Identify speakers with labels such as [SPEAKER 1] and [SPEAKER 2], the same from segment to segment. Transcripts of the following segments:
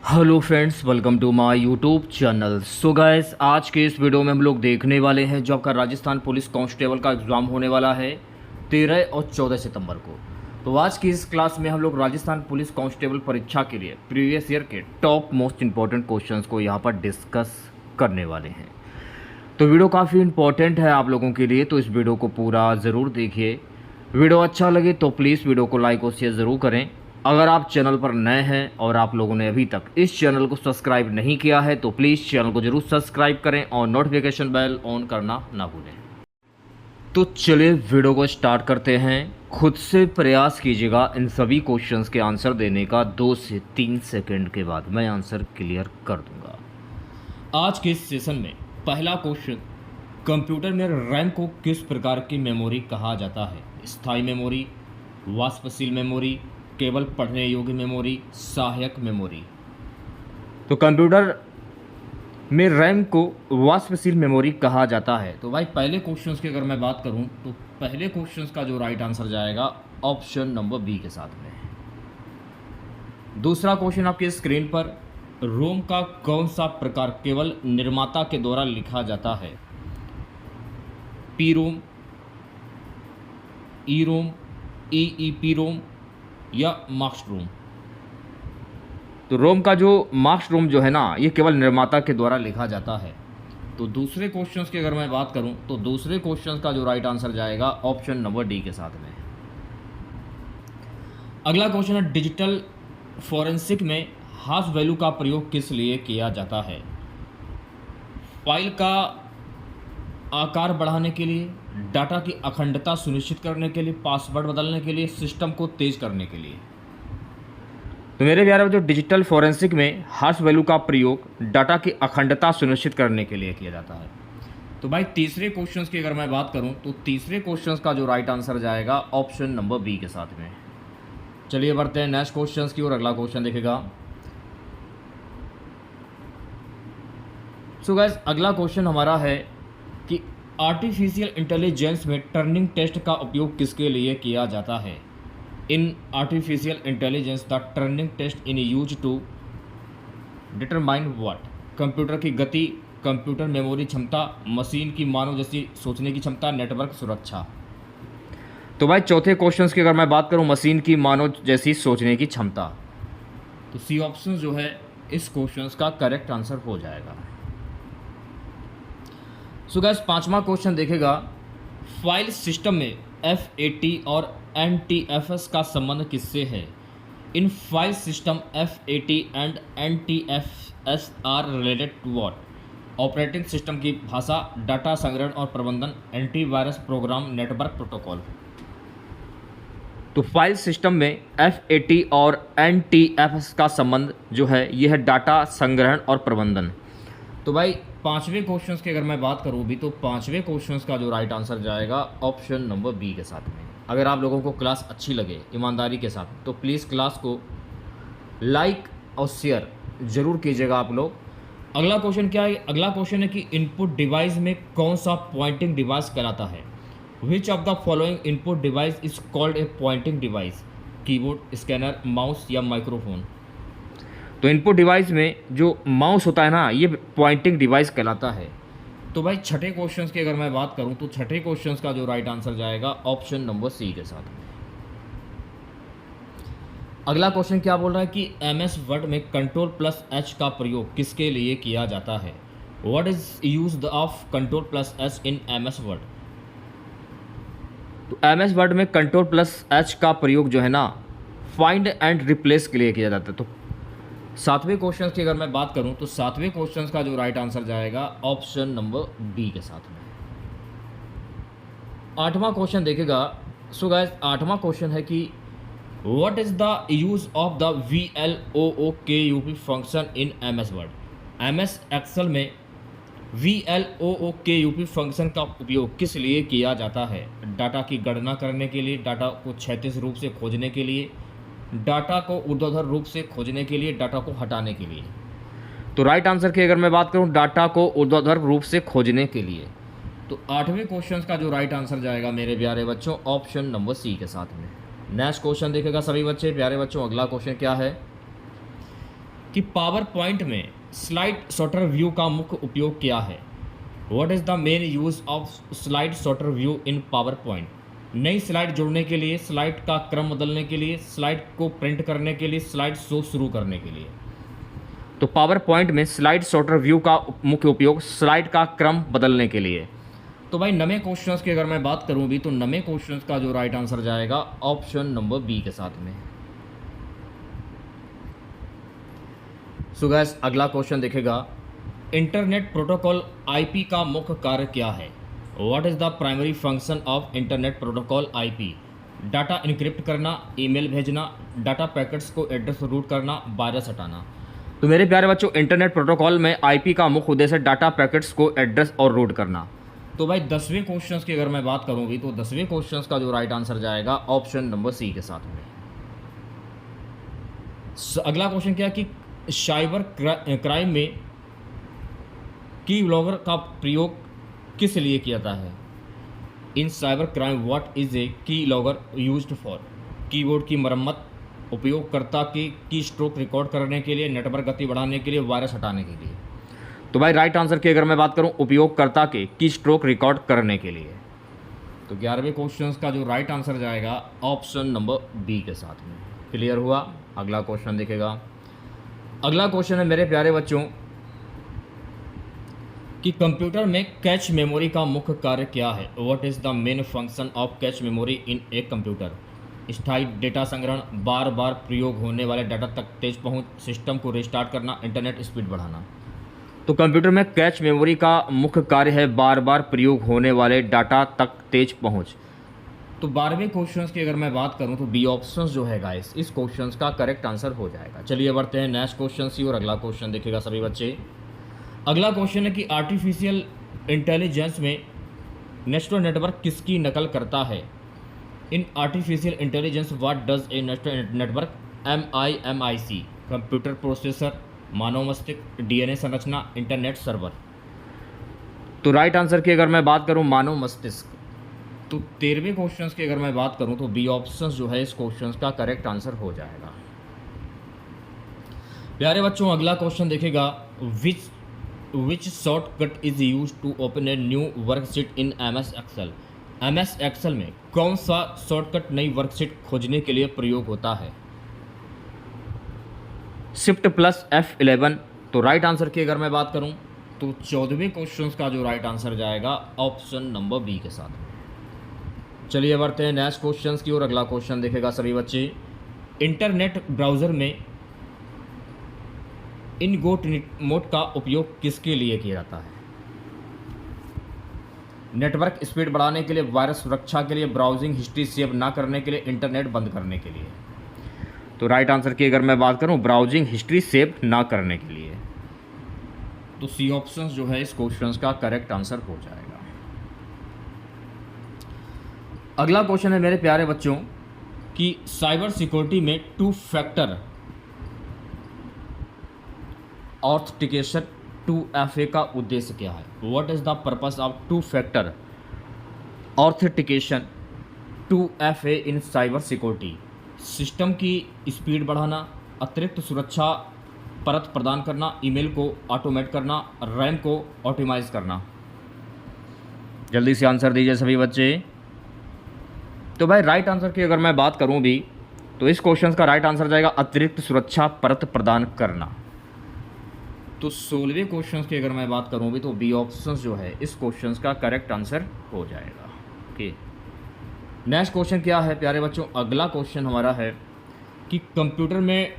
[SPEAKER 1] Hello friends, welcome to my YouTube channel. So guys, आज के इस वीडियो में हम लोग देखने वाले हैं जो आपका राजस्थान पुलिस कांस्टेबल का एग्ज़ाम होने वाला है 13 और 14 सितंबर को। तो आज की इस क्लास में हम लोग राजस्थान पुलिस कांस्टेबल परीक्षा के लिए प्रीवियस ईयर के टॉप मोस्ट इंपॉर्टेंट क्वेश्चंस को यहाँ पर डिस्कस करने वाले हैं। तो वीडियो काफ़ी इंपॉर्टेंट है आप लोगों के लिए, तो इस वीडियो को पूरा ज़रूर देखिए। वीडियो अच्छा लगे तो प्लीज़ वीडियो को लाइक और शेयर ज़रूर करें। अगर आप चैनल पर नए हैं और आप लोगों ने अभी तक इस चैनल को सब्सक्राइब नहीं किया है तो प्लीज़ चैनल को ज़रूर सब्सक्राइब करें और नोटिफिकेशन बेल ऑन करना ना भूलें। तो चलिए वीडियो को स्टार्ट करते हैं। खुद से प्रयास कीजिएगा इन सभी क्वेश्चंस के आंसर देने का। 2 से 3 सेकंड के बाद मैं आंसर क्लियर कर दूंगा। आज के इस सेशन में पहला क्वेश्चन, कंप्यूटर में रैम को किस प्रकार की मेमोरी कहा जाता है? स्थायी मेमोरी, वाष्पशील मेमोरी, केवल पढ़ने योग्य मेमोरी, सहायक मेमोरी। तो कंप्यूटर में रैम को वाष्पशील मेमोरी कहा जाता है। तो भाई पहले क्वेश्चंस की अगर मैं बात करूं तो पहले क्वेश्चंस का जो राइट आंसर जाएगा ऑप्शन नंबर बी के साथ में। दूसरा क्वेश्चन आपकी स्क्रीन पर, रोम का कौन सा प्रकार केवल निर्माता के द्वारा लिखा जाता है? पी रोम, ई रोम, ईईपी रोम या मार्क्स रोम। तो रोम का जो मार्क्स रोम जो है ना, ये केवल निर्माता के द्वारा लिखा जाता है। तो दूसरे क्वेश्चंस की अगर मैं बात करूं तो दूसरे क्वेश्चंस का जो राइट आंसर जाएगा ऑप्शन नंबर डी के साथ में। अगला क्वेश्चन है, डिजिटल फॉरेंसिक में हाश वैल्यू का प्रयोग किस लिए किया जाता है? फाइल का आकार बढ़ाने के लिए, डाटा की अखंडता सुनिश्चित करने के लिए, पासवर्ड बदलने के लिए, सिस्टम को तेज करने के लिए। तो मेरे प्यारे बच्चों, डिजिटल फॉरेंसिक में हाश वैल्यू का प्रयोग डाटा की अखंडता सुनिश्चित करने के लिए किया जाता है। तो भाई तीसरे क्वेश्चंस की अगर मैं बात करूं तो तीसरे क्वेश्चंस का जो राइट आंसर जाएगा ऑप्शन नंबर बी के साथ में। चलिए बढ़ते हैं नेक्स्ट क्वेश्चंस की और अगला क्वेश्चन देखेगा। सो गाइस, अगला क्वेश्चन हमारा है कि आर्टिफिशियल इंटेलिजेंस में टर्निंग टेस्ट का उपयोग किसके लिए किया जाता है? In artificial intelligence the Turing test in use to determine what? Computer की गति, कंप्यूटर मेमोरी क्षमता, मशीन की मानव जैसी सोचने की क्षमता, नेटवर्क सुरक्षा। तो भाई चौथे क्वेश्चन की अगर मैं बात करूं, मशीन की मानव जैसी सोचने की क्षमता, तो सी ऑप्शन जो है इस क्वेश्चन का करेक्ट आंसर हो जाएगा। सो गाइस, पांचवा क्वेश्चन देखेगा, फाइल सिस्टम में FAT और NTFS का संबंध किससे है? In file system FAT and NTFS are related to what? Operating system की भाषा, डाटा संग्रहण और प्रबंधन, एंटीवायरस प्रोग्राम, नेटवर्क प्रोटोकॉल। तो फाइल सिस्टम में FAT और NTFS का संबंध जो है यह है डाटा संग्रहण और प्रबंधन। तो भाई पांचवें क्वेश्चंस की अगर मैं बात करूँ भी तो पांचवें क्वेश्चंस का जो राइट आंसर जाएगा ऑप्शन नंबर बी के साथ में। अगर आप लोगों को क्लास अच्छी लगे ईमानदारी के साथ तो प्लीज़ क्लास को लाइक और शेयर ज़रूर कीजिएगा आप लोग। अगला क्वेश्चन क्या है? अगला क्वेश्चन है कि इनपुट डिवाइस में कौन सा पॉइंटिंग डिवाइस कहलाता है? Which of the following input device is called a pointing device? Keyboard, scanner, mouse या माइक्रोफोन। तो इनपुट डिवाइस में जो माउस होता है ना, ये पॉइंटिंग डिवाइस कहलाता है। तो भाई छठे क्वेश्चंस की अगर मैं बात करूं तो छठे क्वेश्चंस का जो राइट आंसर जाएगा ऑप्शन नंबर सी के साथ में। अगला क्वेश्चन क्या बोल रहा है कि MS वर्ड में Ctrl+H का प्रयोग किसके लिए किया जाता है? What is use of Ctrl+H in MS word? तो MS वर्ड में Ctrl+H का प्रयोग जो है ना, फाइंड एंड रिप्लेस के लिए किया जाता है। तो सातवें क्वेश्चन की अगर मैं बात करूं तो सातवें क्वेश्चन का जो राइट आंसर जाएगा ऑप्शन नंबर बी के साथ में। आठवां क्वेश्चन देखेगा। सो गाइस, आठवां क्वेश्चन है कि what is the use of the VLOOKUP function in MS Word? MS Excel में VLOOKUP फंक्शन का उपयोग किस लिए किया जाता है? डाटा की गणना करने के लिए, डाटा को क्षैतिज रूप से खोजने के लिए, डाटा को ऊर्ध्वाधर रूप से खोजने के लिए, डाटा को हटाने के लिए। तो राइट आंसर की अगर मैं बात करूं, डाटा को ऊर्ध्वाधर रूप से खोजने के लिए। तो आठवें क्वेश्चन का जो राइट आंसर जाएगा मेरे प्यारे बच्चों ऑप्शन नंबर सी के साथ में। नेक्स्ट क्वेश्चन देखेगा सभी बच्चे प्यारे बच्चों। अगला क्वेश्चन क्या है कि पावर पॉइंट में स्लाइड सॉर्टर व्यू का मुख्य उपयोग क्या है। What is the main use of slide sorter view in power point. नई स्लाइड जोड़ने के लिए, स्लाइड का क्रम बदलने के लिए, स्लाइड को प्रिंट करने के लिए, स्लाइड शो शुरू करने के लिए। तो पावर पॉइंट में स्लाइड सॉर्टर व्यू का मुख्य उपयोग स्लाइड का क्रम बदलने के लिए। तो भाई नवे क्वेश्चंस की अगर मैं बात करूं भी, तो नवे क्वेश्चंस का जो राइट आंसर जाएगा ऑप्शन नंबर बी के साथ में। सो गाइस अगला क्वेश्चन देखेगा, इंटरनेट प्रोटोकॉल आईपी का मुख्य कार्य क्या है। What is the primary function of internet protocol IP. Data encrypt करना, ईमेल भेजना, डाटा पैकेट्स को एड्रेस रूट करना, वायरस हटाना। तो मेरे प्यारे बच्चों, इंटरनेट प्रोटोकॉल में आईपी का मुख्य उद्देश्य डाटा पैकेट्स को एड्रेस और रूट करना। तो भाई 10वें क्वेश्चंस की अगर मैं बात करूँगी, तो 10वें क्वेश्चंस का जो राइट आंसर जाएगा ऑप्शन नंबर सी के साथ में। अगला क्वेश्चन क्या कि साइबर क्राइम में की लॉगर का प्रयोग किस लिए किया जाता है। इन cyber crime what is a key logger used for. Keyboard की मरम्मत, उपयोगकर्ता की स्ट्रोक रिकॉर्ड करने के लिए, नेटवर्क गति बढ़ाने के लिए, वायरस हटाने के लिए। तो भाई राइट आंसर की अगर मैं बात करूं, उपयोगकर्ता के की स्ट्रोक रिकॉर्ड करने के लिए। तो 11वें क्वेश्चन का जो राइट आंसर जाएगा ऑप्शन नंबर बी के साथ में। क्लियर हुआ। अगला क्वेश्चन देखेगा। अगला क्वेश्चन है मेरे प्यारे बच्चों कि कंप्यूटर में कैच मेमोरी का मुख्य कार्य क्या है। What is the main function of cache memory in a computer. स्थायी डेटा संग्रहण, बार बार प्रयोग होने वाले डाटा तक तेज पहुंच, सिस्टम को रिस्टार्ट करना, इंटरनेट स्पीड बढ़ाना। तो कंप्यूटर में कैच मेमोरी का मुख्य कार्य है बार बार प्रयोग होने वाले डाटा तक तेज पहुंच। तो 12वें क्वेश्चन की अगर मैं बात करूं, तो बी ऑप्शन जो है गाइस इस क्वेश्चन का करेक्ट आंसर हो जाएगा। चलिए बढ़ते हैं नेक्स्ट क्वेश्चन की और अगला क्वेश्चन देखिएगा सभी बच्चे। अगला क्वेश्चन है कि आर्टिफिशियल इंटेलिजेंस में नेस्टल नेटवर्क किसकी नकल करता है। In artificial intelligence what does a neural network. MIC computer processor, मानव मस्तिष्क, DNA संरचना, इंटरनेट सर्वर। तो राइट आंसर की अगर मैं बात करूं मानव मस्तिष्क। तो 13वें क्वेश्चन की अगर मैं बात करूं, तो बी ऑप्शन जो है इस क्वेश्चन का करेक्ट आंसर हो जाएगा। प्यारे बच्चों अगला क्वेश्चन देखेगा, which shortcut is use to open a new worksheet in MS Excel. MS Excel में कौन सा शॉर्टकट नई वर्कशीट खोजने के लिए प्रयोग होता है। Shift plus F11। तो राइट आंसर की अगर मैं बात करूं, तो 14वें क्वेश्चन का जो राइट आंसर जाएगा ऑप्शन नंबर बी के साथ। चलिए बढ़ते हैं नेक्स्ट क्वेश्चन की और अगला क्वेश्चन देखेगा सभी बच्चे। इंटरनेट ब्राउज़र में इनकोग्निटो का उपयोग किसके लिए किया जाता है। नेटवर्क स्पीड बढ़ाने के लिए, वायरस सुरक्षा के लिए, ब्राउजिंग हिस्ट्री सेव ना करने के लिए, इंटरनेट बंद करने के लिए। तो राइट आंसर की अगर मैं बात करूं, ब्राउजिंग हिस्ट्री सेव ना करने के लिए। तो सी ऑप्शन जो है इस क्वेश्चन का करेक्ट आंसर हो जाएगा। अगला क्वेश्चन है मेरे प्यारे बच्चों कि साइबर सिक्योरिटी में 2 फैक्टर ऑथेंटिकेशन 2FA का उद्देश्य क्या है। What is the purpose of 2 factor authentication 2FA in cyber security. System की स्पीड बढ़ाना, अतिरिक्त सुरक्षा परत प्रदान करना, ईमेल को ऑटोमेट करना, रैम को ऑप्टिमाइज करना। जल्दी से आंसर दीजिए सभी बच्चे। तो भाई राइट आंसर की अगर मैं बात करूं भी, तो इस क्वेश्चन का राइट आंसर जाएगा अतिरिक्त सुरक्षा परत प्रदान करना। तो 16वें क्वेश्चन की अगर मैं बात करूं भी, तो बी ऑप्शन जो है इस क्वेश्चन का करेक्ट आंसर हो जाएगा। ओके, नेक्स्ट क्वेश्चन क्या है प्यारे बच्चों। अगला क्वेश्चन हमारा है कि कंप्यूटर में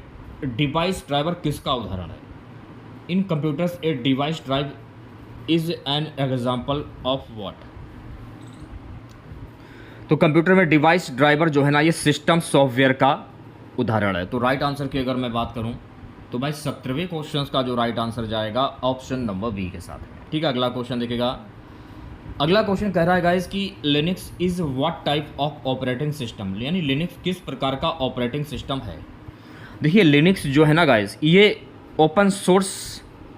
[SPEAKER 1] डिवाइस ड्राइवर किसका उदाहरण है। In computers a device drive is an example of what. तो कंप्यूटर में डिवाइस ड्राइवर जो है ना, ये सिस्टम सॉफ्टवेयर का उदाहरण है। तो राइट आंसर की अगर मैं बात करूं, तो भाई 17वें क्वेश्चन का जो राइट आंसर जाएगा ऑप्शन नंबर बी के साथ है। ठीक है, अगला क्वेश्चन देखिएगा। अगला क्वेश्चन कह रहा है गाइस कि Linux is what type of operating system. यानी लिनक्स किस प्रकार का ऑपरेटिंग सिस्टम है। देखिए लिनक्स जो है ना गाइस, ये ओपन सोर्स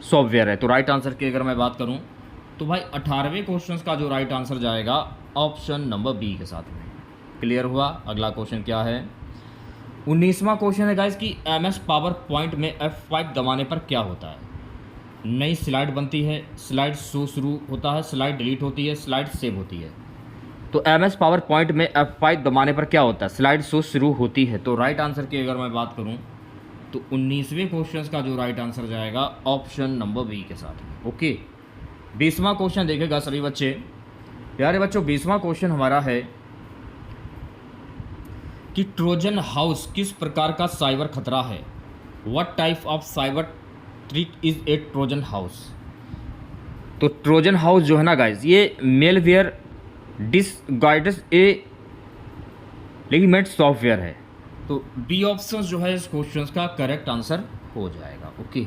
[SPEAKER 1] सॉफ्टवेयर है। तो राइट आंसर की अगर मैं बात करूं, तो भाई 18वें क्वेश्चन का जो राइट आंसर जाएगा ऑप्शन नंबर बी के साथ में। क्लियर हुआ। अगला क्वेश्चन क्या है, 19वां क्वेश्चन है गाइस कि MS पावर पॉइंट में F5 दबाने पर क्या होता है। नई स्लाइड बनती है, स्लाइड शो शुरू होता है, स्लाइड डिलीट होती है, स्लाइड सेव होती है। तो MS पावर पॉइंट में F5 दबाने पर क्या होता है, स्लाइड शो शुरू होती है। तो राइट आंसर की अगर मैं बात करूं तो 19वें क्वेश्चन का जो राइट आंसर जाएगा ऑप्शन नंबर बी के साथ। ओके, 20वां क्वेश्चन देखेगा सभी बच्चे, प्यारे बच्चों। 20वां क्वेश्चन हमारा है कि ट्रोजन हाउस किस प्रकार का साइबर खतरा है। What type of cyber threat is a Trojan house. तो ट्रोजन हाउस जो है ना गाइज, ये मेलवेयर डिसगाइड्स ए लेगिमेंट सॉफ्टवेयर है। तो बी ऑप्शन जो है इस क्वेश्चन का करेक्ट आंसर हो जाएगा। ओके,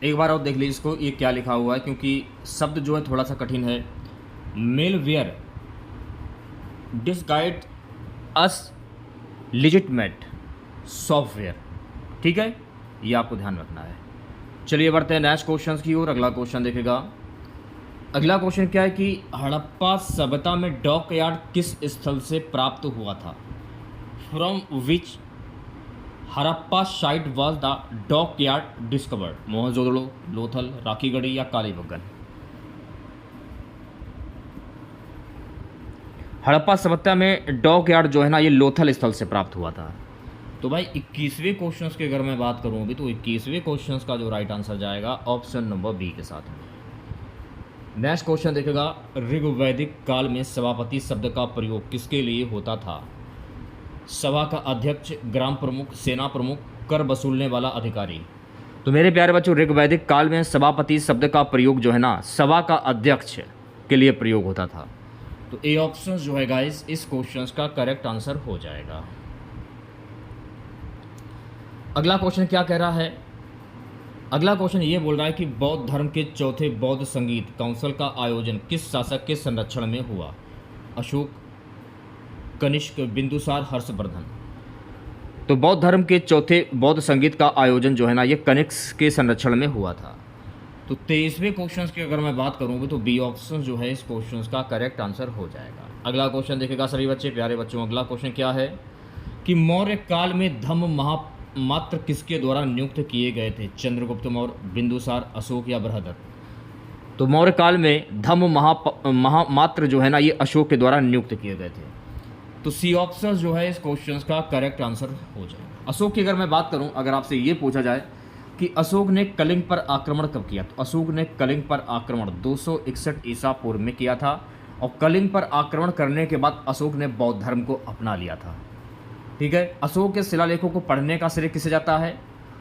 [SPEAKER 1] एक बार और देख लीजिए इसको, ये क्या लिखा हुआ है, क्योंकि शब्द जो है थोड़ा सा कठिन है। मेलवेयर डिसगाइड अस लेजिटमेट सॉफ्टवेयर, ठीक है, ये आपको ध्यान रखना है। चलिए बढ़ते हैं नेक्स्ट क्वेश्चन की ओर। अगला क्वेश्चन देखेगा। अगला क्वेश्चन क्या है कि हड़प्पा सभ्यता में डॉक यार्ड किस स्थल से प्राप्त हुआ था। From which Harappa site was the dockyard discovered. Mohenjodaro, Lothal, Rakhigarhi या कालीबंगन। हड़प्पा सभ्यता में डॉक यार्ड जो है ना, ये लोथल स्थल से प्राप्त हुआ था। तो भाई 21वें क्वेश्चन की अगर मैं बात करूं अभी, तो 21वें क्वेश्चन का जो राइट आंसर जाएगा ऑप्शन नंबर बी के साथ में। नेक्स्ट क्वेश्चन देखेगा। ऋग्वैदिक काल में सभापति शब्द का प्रयोग किसके लिए होता था। सभा का अध्यक्ष, ग्राम प्रमुख, सेना प्रमुख, कर वसूलने वाला अधिकारी। तो मेरे प्यारे बच्चों, ऋग्वैदिक काल में सभापति शब्द का प्रयोग जो है ना, सभा का अध्यक्ष के लिए प्रयोग होता था। तो ए ऑप्शन जो है गाइस इस क्वेश्चन का करेक्ट आंसर हो जाएगा। अगला क्वेश्चन क्या कह रहा है। अगला क्वेश्चन ये बोल रहा है कि बौद्ध धर्म के चौथे बौद्ध संगीत काउंसिल का आयोजन किस शासक के संरक्षण में हुआ। अशोक, कनिष्क, बिंदुसार, हर्षवर्धन। तो बौद्ध धर्म के चौथे बौद्ध संगीत का आयोजन जो है ना, ये कनिष्क के संरक्षण में हुआ था। तो 23वें क्वेश्चन की अगर मैं बात करूँ तो बी ऑप्शन जो है इस क्वेश्चन का करेक्ट आंसर हो जाएगा। अगला क्वेश्चन देखेगा सभी बच्चे, प्यारे बच्चों। अगला क्वेश्चन क्या है कि मौर्य काल में धम्म महामात्र किसके द्वारा नियुक्त किए गए थे। चंद्रगुप्त मौर्य, बिंदुसार, अशोक या बृहदत्त। तो मौर्य काल में धम्म महामात्र जो है ना, ये अशोक के द्वारा नियुक्त किए गए थे। तो सी ऑप्शन जो है इस क्वेश्चन का करेक्ट आंसर हो जाएगा। अशोक की अगर मैं बात करूं, अगर आपसे ये पूछा जाए कि अशोक ने कलिंग पर आक्रमण कब किया, तो अशोक ने कलिंग पर आक्रमण 261 ईसा पूर्व में किया था। और कलिंग पर आक्रमण करने के बाद अशोक ने बौद्ध धर्म को अपना लिया था। ठीक है, अशोक के शिलालेखों को पढ़ने का श्रेय किसे जाता है।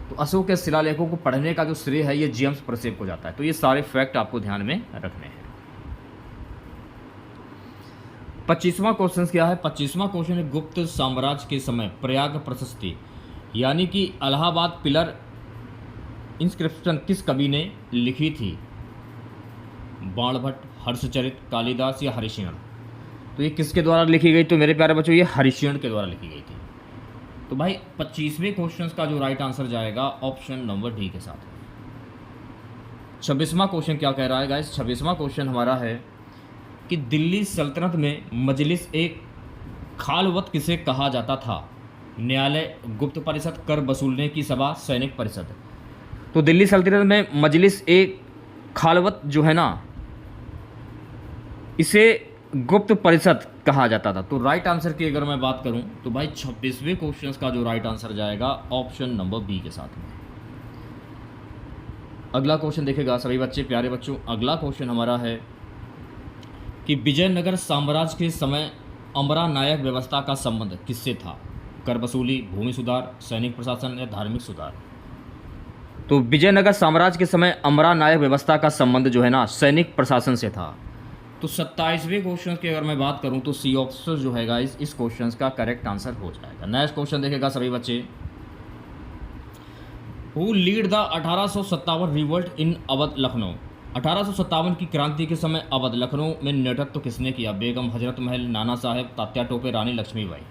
[SPEAKER 1] तो अशोक के शिलालेखों को पढ़ने का जो श्रेय है ये जेम्स प्रेसेप को जाता है। तो ये सारे फैक्ट आपको ध्यान में रखने हैं। 25वां क्वेश्चन क्या है। 25वां क्वेश्चन है गुप्त साम्राज्य के समय प्रयाग प्रशस्ति यानी कि इलाहाबाद पिलर इंस्क्रिप्शन किस कवि ने लिखी थी। बाणभट्ट, हर्षचरित, कालिदास या हरिशरण। तो ये किसके द्वारा लिखी गई। तो मेरे प्यारे बच्चों ये हरिशरण के द्वारा लिखी गई थी। तो भाई 25वें क्वेश्चन का जो राइट आंसर जाएगा ऑप्शन नंबर डी के साथ। 26वां क्वेश्चन क्या कह रहा है गाइस। 26वां क्वेश्चन हमारा है कि दिल्ली सल्तनत में मजलिस एक खालवत किसे कहा जाता था। न्यायालय, गुप्त परिषद, कर वसूलने की सभा, सैनिक परिषद। तो दिल्ली सल्तनत में मजलिस एक खालवत जो है ना, इसे गुप्त परिषद कहा जाता था। तो राइट आंसर की अगर मैं बात करूं तो भाई 26वें क्वेश्चन का जो राइट आंसर जाएगा ऑप्शन नंबर बी के साथ में। अगला क्वेश्चन देखेगा सभी बच्चे, प्यारे बच्चों। अगला क्वेश्चन हमारा है कि विजयनगर साम्राज्य के समय अमरा नायक व्यवस्था का संबंध किससे था। कर वसूली, भूमि सुधार, सैनिक प्रशासन या धार्मिक सुधार। तो विजयनगर साम्राज्य के समय अमरा नायक व्यवस्था का संबंध जो है ना, सैनिक प्रशासन से था। तो 27वें क्वेश्चन की अगर मैं बात करूं तो सी ऑप्शन जो है गाइस इस क्वेश्चन का करेक्ट आंसर हो जाएगा। नेक्स्ट क्वेश्चन देखेगा सभी बच्चे। Who lead the 1857 revolt in Awadh Lucknow. 1857 की क्रांति के समय अवध लखनऊ में नेतृत्व किसने किया। बेगम हजरत महल, नाना साहेब, तात्या टोपे, रानी लक्ष्मीबाई।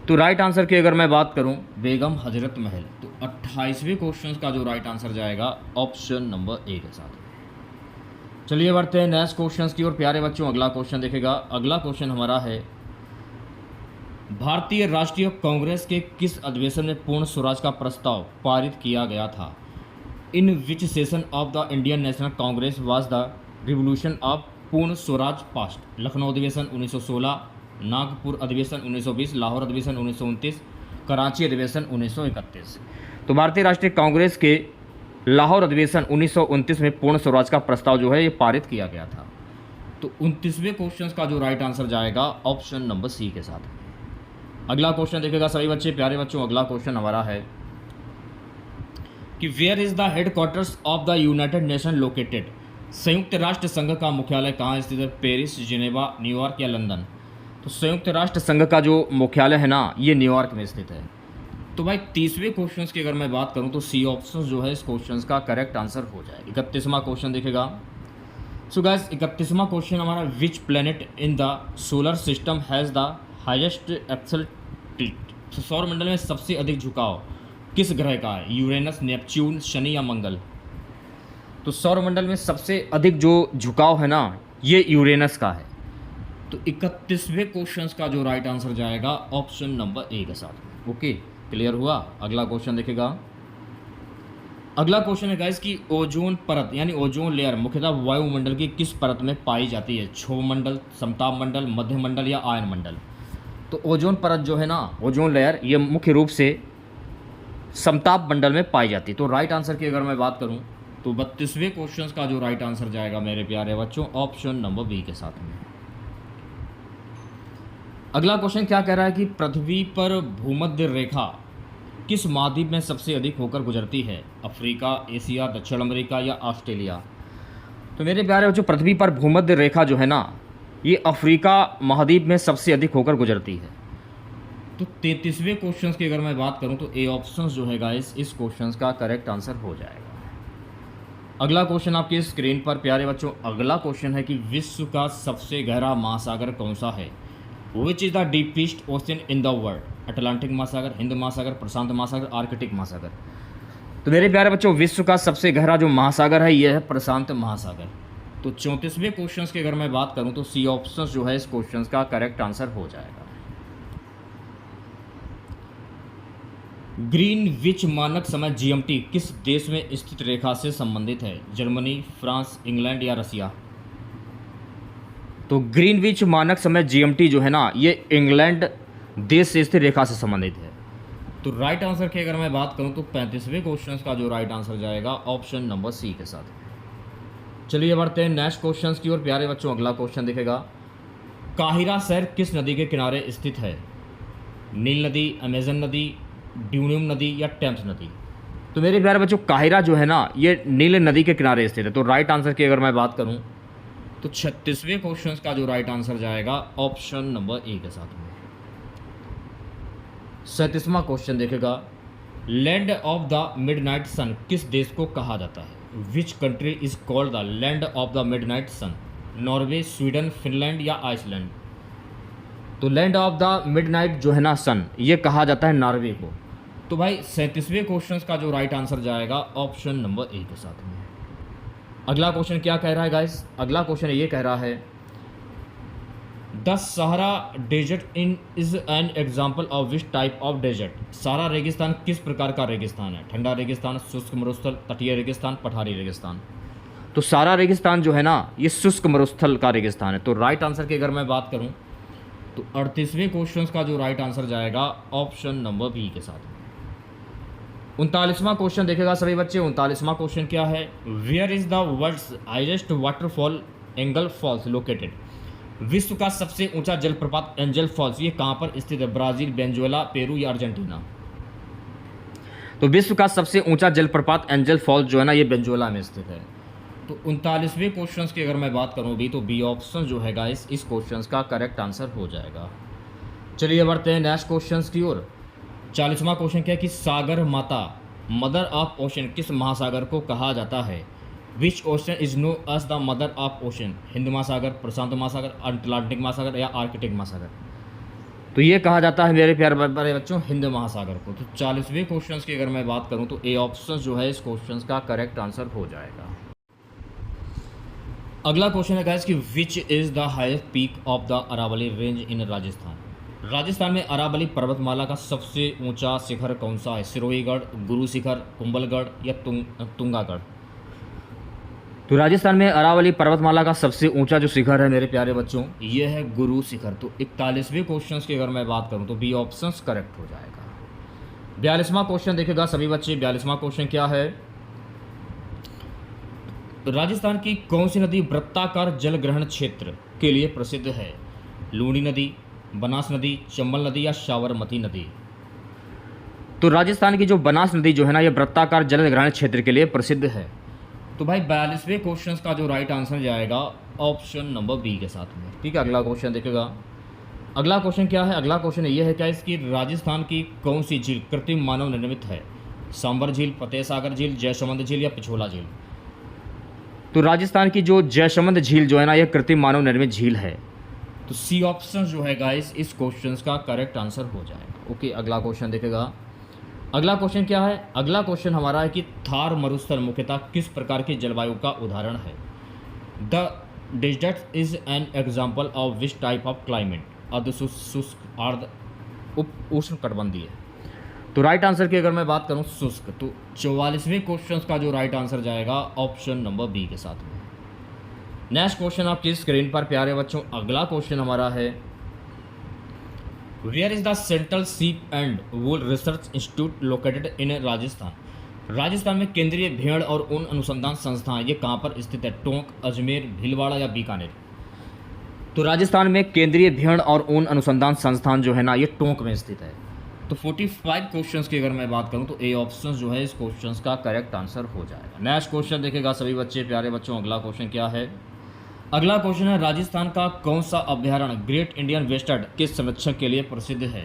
[SPEAKER 1] तो राइट आंसर की अगर मैं बात करूं बेगम हजरत महल। तो 28वें क्वेश्चन का जो राइट आंसर जाएगा ऑप्शन नंबर ए के साथ। चलिए बढ़ते हैं नेक्स्ट क्वेश्चन की ओर, प्यारे बच्चों। अगला क्वेश्चन देखेगा। अगला क्वेश्चन हमारा है भारतीय राष्ट्रीय कांग्रेस के किस अधिवेशन में पूर्ण स्वराज का प्रस्ताव पारित किया गया था? In which session of the Indian National Congress was the revolution of Purna Swaraj past? Lucknow अधिवेशन 1916, नागपुर अधिवेशन 1920, लाहौर अधिवेशन 1929, कराची अधिवेशन 1931। तो भारतीय राष्ट्रीय कांग्रेस के लाहौर अधिवेशन 1929 में पूर्ण स्वराज का प्रस्ताव जो है ये पारित किया गया था। तो 29वें क्वेश्चन का जो राइट आंसर जाएगा ऑप्शन नंबर सी के साथ। अगला क्वेश्चन देखेगा सभी बच्चे, प्यारे बच्चों, अगला क्वेश्चन हमारा है कि where is the headquarters of the United Nation located? संयुक्त राष्ट्र संघ का मुख्यालय कहाँ स्थित है? पेरिस, जिनेवा, न्यूयॉर्क या लंदन? तो संयुक्त राष्ट्र संघ का जो मुख्यालय है ना ये न्यूयॉर्क में स्थित है। तो भाई 30वें क्वेश्चन की अगर मैं बात करूं तो सी ऑप्शन जो है इस क्वेश्चन का करेक्ट आंसर हो जाए। 31वां क्वेश्चन देखेगा। सो गाइस 31वां क्वेश्चन हमारा, which planet in the solar system has the highest axial tilt? तो सौर मंडल में सबसे अधिक झुकाव किस ग्रह का है? यूरेनस, नेपच्यून, शनि या मंगल? तो सौर मंडल में सबसे अधिक जो झुकाव है ना ये यूरेनस का है। तो 31वें क्वेश्चन का जो राइट आंसर जाएगा ऑप्शन नंबर ए के साथ। ओके, क्लियर हुआ। अगला क्वेश्चन देखेगा। अगला क्वेश्चन है गाइस कि ओजोन परत यानी ओजोन लेयर मुख्यतः वायुमंडल की किस परत में पाई जाती है? क्षोभ मंडल, समताप मंडल, मध्य मंडल या आयन मंडल? तो ओजोन परत जो है ना, ओजोन लेयर, ये मुख्य रूप से समताप मंडल में पाई जाती है। तो राइट आंसर की अगर मैं बात करूं तो 32वें क्वेश्चन का जो राइट आंसर जाएगा मेरे प्यारे बच्चों ऑप्शन नंबर बी के साथ में। अगला क्वेश्चन क्या कह रहा है कि पृथ्वी पर भूमध्य रेखा किस महाद्वीप में सबसे अधिक होकर गुजरती है? अफ्रीका, एशिया, दक्षिण अमेरिका या ऑस्ट्रेलिया? तो मेरे प्यारे बच्चों पृथ्वी पर भूमध्य रेखा जो है ना ये अफ्रीका महाद्वीप में सबसे अधिक होकर गुजरती है। तो 33वें क्वेश्चन की अगर मैं बात करूं तो ए ऑप्शन जो है गाइस इस क्वेश्चन का करेक्ट आंसर हो जाएगा। अगला क्वेश्चन आपके स्क्रीन पर प्यारे बच्चों, अगला क्वेश्चन है कि विश्व का सबसे गहरा महासागर कौन सा है? Which is the deepest ocean in the world? Atlantic महासागर, हिंद महासागर, प्रशांत महासागर, आर्कटिक महासागर? तो मेरे प्यारे बच्चों विश्व का सबसे गहरा जो महासागर है यह है प्रशांत महासागर। तो 34वें क्वेश्चन की अगर मैं बात करूं तो सी ऑप्शन जो है इस क्वेश्चन का करेक्ट आंसर हो जाएगा। ग्रीनविच मानक समय जीएमटी किस देश में स्थित रेखा से संबंधित है? जर्मनी, फ्रांस, इंग्लैंड या रसिया? तो ग्रीनविच मानक समय जीएमटी जो है ना ये इंग्लैंड देश से स्थित रेखा से संबंधित है। तो राइट आंसर की अगर मैं बात करूं तो 35वें क्वेश्चन का जो राइट आंसर जाएगा ऑप्शन नंबर सी के साथ। चलिए बढ़ते हैं नेक्स्ट क्वेश्चन की ओर प्यारे बच्चों। अगला क्वेश्चन दिखेगा, काहिरा शहर किस नदी के किनारे स्थित है? नील नदी, अमेजन नदी, ड्यूनियम नदी या टेम्स नदी? तो मेरे प्यारे बच्चों काहिरा जो है ना ये नील नदी के किनारे स्थित है। तो राइट आंसर की अगर मैं बात करूं तो 36वें क्वेश्चन का जो राइट आंसर जाएगा ऑप्शन नंबर ए के साथ में। 37वां क्वेश्चन देखेगा, land of the midnight sun किस देश को कहा जाता है? Which country is called the land of the midnight sun? Norway, Sweden, Finland या आइसलैंड? तो लैंड ऑफ द मिडनाइट जो है ना सन ये कहा जाता है नॉर्वे को। तो भाई 37वें क्वेश्चन का जो राइट आंसर जाएगा ऑप्शन नंबर ए के साथ में। अगला क्वेश्चन क्या कह रहा है गाइस? अगला क्वेश्चन ये कह रहा है, the Sahara desert in is an example of which type of desert? Sahara रेगिस्तान किस प्रकार का रेगिस्तान है? ठंडा रेगिस्तान, शुष्क मरुस्थल, तटीय रेगिस्तान, पठारी रेगिस्तान? तो सहारा रेगिस्तान जो है ना ये शुष्क मरुस्थल का रेगिस्तान है। तो राइट आंसर की अगर मैं बात करूं तो 38वें क्वेश्चन का जो राइट आंसर जाएगा ऑप्शन नंबर बी के साथ। 39वां क्वेश्चन देखेगा सभी बच्चे। 39वां क्वेश्चन क्या है, where is the world's highest waterfall Angel Falls located? विश्व का सबसे ऊंचा जलप्रपात एंजल फॉल्स ये कहाँ पर स्थित है? ब्राजील, वेनेजुएला, पेरू या अर्जेंटीना? तो विश्व का सबसे ऊंचा जलप्रपात एंजल फॉल्स जो है ना ये वेनेजुएला में स्थित है। तो 39वें क्वेश्चन की अगर मैं बात करूँ भी तो बी ऑप्शन जो है गाइस इस क्वेश्चन का करेक्ट आंसर हो जाएगा। चलिए बढ़ते हैं नेक्स्ट क्वेश्चन की ओर। 40वां क्वेश्चन क्या है कि सागर माता मदर ऑफ ओशन किस महासागर को कहा जाता है? Which ocean is known as the mother of ocean? हिंद महासागर, प्रशांत महासागर, अटलांटिक महासागर या आर्कटिक महासागर? तो ये कहा जाता है मेरे प्यारे बच्चों हिंद महासागर को। तो 40वें क्वेश्चन की अगर मैं बात करूं तो ए ऑप्शन जो है इस क्वेश्चन का करेक्ट आंसर हो जाएगा। अगला क्वेश्चन है गाइस कि which is the highest peak of the Aravalli range in Rajasthan? Rajasthan में अरावली पर्वतमाला का सबसे ऊंचा शिखर कौन सा है? सिरोहीगढ़, गुरु शिखर, कुंभलगढ़ या तुंगागढ़? तो राजस्थान में अरावली पर्वतमाला का सबसे ऊंचा जो शिखर है मेरे प्यारे बच्चों, ये है गुरु शिखर। तो 41वें क्वेश्चन की अगर मैं बात करूं तो बी ऑप्शन करेक्ट हो जाएगा। 42वां क्वेश्चन देखेगा सभी बच्चे। 42वां क्वेश्चन क्या है? राजस्थान की कौन सी नदी वृत्ताकार जल ग्रहण क्षेत्र के लिए प्रसिद्ध है? लूणी नदी, बनास नदी, चंबल नदी या साबरमती नदी? तो राजस्थान की जो बनास नदी जो है ना, ये वृत्ताकार जल ग्रहण क्षेत्र के लिए प्रसिद्ध है। तो भाई 42वें क्वेश्चन का जो राइट आंसर जाएगा ऑप्शन नंबर बी के साथ में। ठीक है, अगला क्वेश्चन देखेगा। अगला क्वेश्चन क्या है? अगला क्वेश्चन ये है, क्या इसकी राजस्थान की कौन सी झील कृत्रिम मानव निर्मित है? सांबर झील, फतेह सागर झील, जयसमंद झील या पिछोला झील? तो राजस्थान की जो जयसमंद झील जो है ना, यह कृत्रिम मानव निर्मित झील है। तो सी ऑप्शन जो है गाइस इस क्वेश्चन का करेक्ट आंसर हो जाएगा। ओके, अगला क्वेश्चन देखेगा। अगला क्वेश्चन क्या है? अगला क्वेश्चन हमारा है कि थार मरुस्थल मुख्यतः किस प्रकार की जलवायु का उदाहरण है? The desert is an example of which type of climate? अर्ध शुष्क, अर्ध उप उष्ण कटिबंधीय? तो राइट आंसर की अगर मैं बात करूं शुष्क, तो 44वें क्वेश्चन का जो राइट आंसर जाएगा ऑप्शन नंबर बी के साथ में। नेक्स्ट क्वेश्चन आपकी स्क्रीन पर प्यारे बच्चों। अगला क्वेश्चन हमारा है, वेयर इज द सेंट्रल सीप and wool research institute located in Rajasthan? Rajasthan में केंद्रीय भेड़ और ऊन अनुसंधान संस्थान ये कहाँ पर स्थित है? टोंक, अजमेर, भीलवाड़ा या बीकानेर? तो राजस्थान में केंद्रीय भेड़ और ऊन अनुसंधान संस्थान जो है ना, ये टोंक में स्थित है। तो 45 क्वेश्चंस की अगर मैं बात करूं तो ए ऑप्शन जो है इस क्वेश्चंस का करेक्ट आंसर हो जाएगा। नेक्स्ट क्वेश्चन देखेगा सभी बच्चे प्यारे बच्चों। अगला क्वेश्चन क्या है? अगला क्वेश्चन है, राजस्थान का कौन सा अभ्यारण्य ग्रेट इंडियन वेस्टर्न के संरक्षण के लिए प्रसिद्ध है?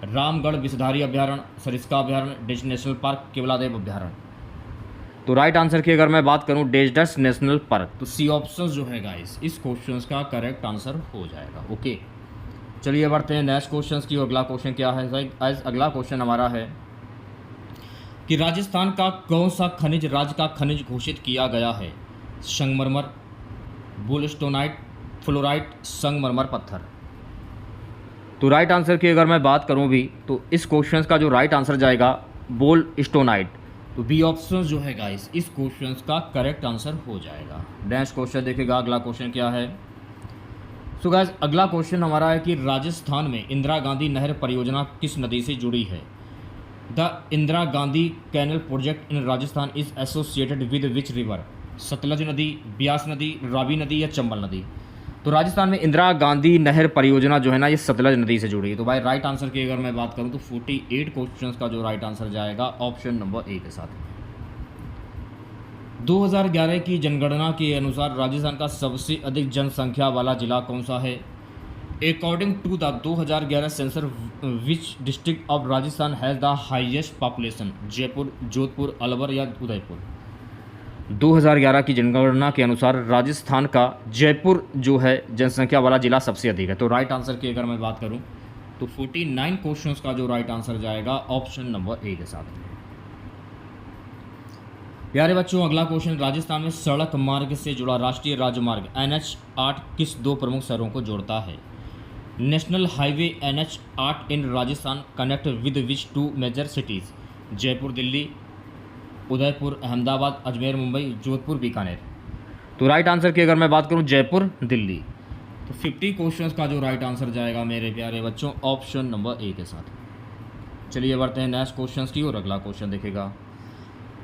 [SPEAKER 1] रामगढ़ विषधारी अभ्यारण्य, सरिस्का अभ्यारण्य, डेज नेशनल पार्क, केवलादेव अभ्यारण्य? तो राइट आंसर की अगर मैं बात करूं डेजर्ट नेशनल पार्क। तो सी ऑप्शन जो है गाइस इस क्वेश्चन का करेक्ट आंसर हो जाएगा। ओके, चलिए बढ़ते हैं नेक्स्ट क्वेश्चन की। अगला क्वेश्चन क्या है? अगला क्वेश्चन हमारा है कि राजस्थान का कौन सा खनिज राज्य का खनिज घोषित किया गया है? संगमरमर, बुलस्टोनाइट, फ्लोराइट, संगमरमर पत्थर? तो राइट आंसर की अगर मैं बात करूं भी तो इस क्वेश्चन का जो राइट आंसर जाएगा बोलस्टोनाइट। तो बी ऑप्शन जो है गाइस इस क्वेश्चन का करेक्ट आंसर हो जाएगा। नेक्स्ट क्वेश्चन देखेगा। अगला क्वेश्चन क्या है? सो गाइस अगला क्वेश्चन हमारा है कि राजस्थान में इंदिरा गांधी नहर परियोजना किस नदी से जुड़ी है? The Indira Gandhi canal project in Rajasthan is associated with which river? Sutlej नदी, ब्यास नदी, रावी नदी या चंबल नदी? तो राजस्थान में इंदिरा गांधी नहर परियोजना जो है ना, ये सतलज नदी से जुड़ी है। तो भाई राइट आंसर की अगर मैं बात करूं तो 48 क्वेश्चन का जो राइट आंसर जाएगा ऑप्शन नंबर ए के साथ। 2011 की जनगणना के अनुसार राजस्थान का सबसे अधिक जनसंख्या वाला जिला कौन सा है? According to the 2011 census which district of Rajasthan has the highest population? Jaipur, Jodhpur, Alwar या उदयपुर? 2011 की जनगणना के अनुसार राजस्थान का जयपुर जो है जनसंख्या वाला जिला सबसे अधिक है। तो राइट आंसर की अगर मैं बात करूं तो 49 क्वेश्चंस का जो राइट आंसर जाएगा ऑप्शन नंबर ए के साथ। प्यारे बच्चों अगला क्वेश्चन, राजस्थान में सड़क मार्ग से जुड़ा राष्ट्रीय राजमार्ग NH8 किस दो प्रमुख शहरों को जोड़ता है? National highway NH8 in Rajasthan connect with which two major cities? Jaipur Delhi, Udaipur Ahmedabad, Ajmer Mumbai, Jodhpur Bikaner? तो राइट आंसर की अगर मैं बात करूं जयपुर दिल्ली। तो 50 क्वेश्चंस का जो राइट आंसर जाएगा मेरे प्यारे बच्चों ऑप्शन नंबर ए के साथ। चलिए बढ़ते हैं नेक्स्ट क्वेश्चंस की और अगला क्वेश्चन देखेगा,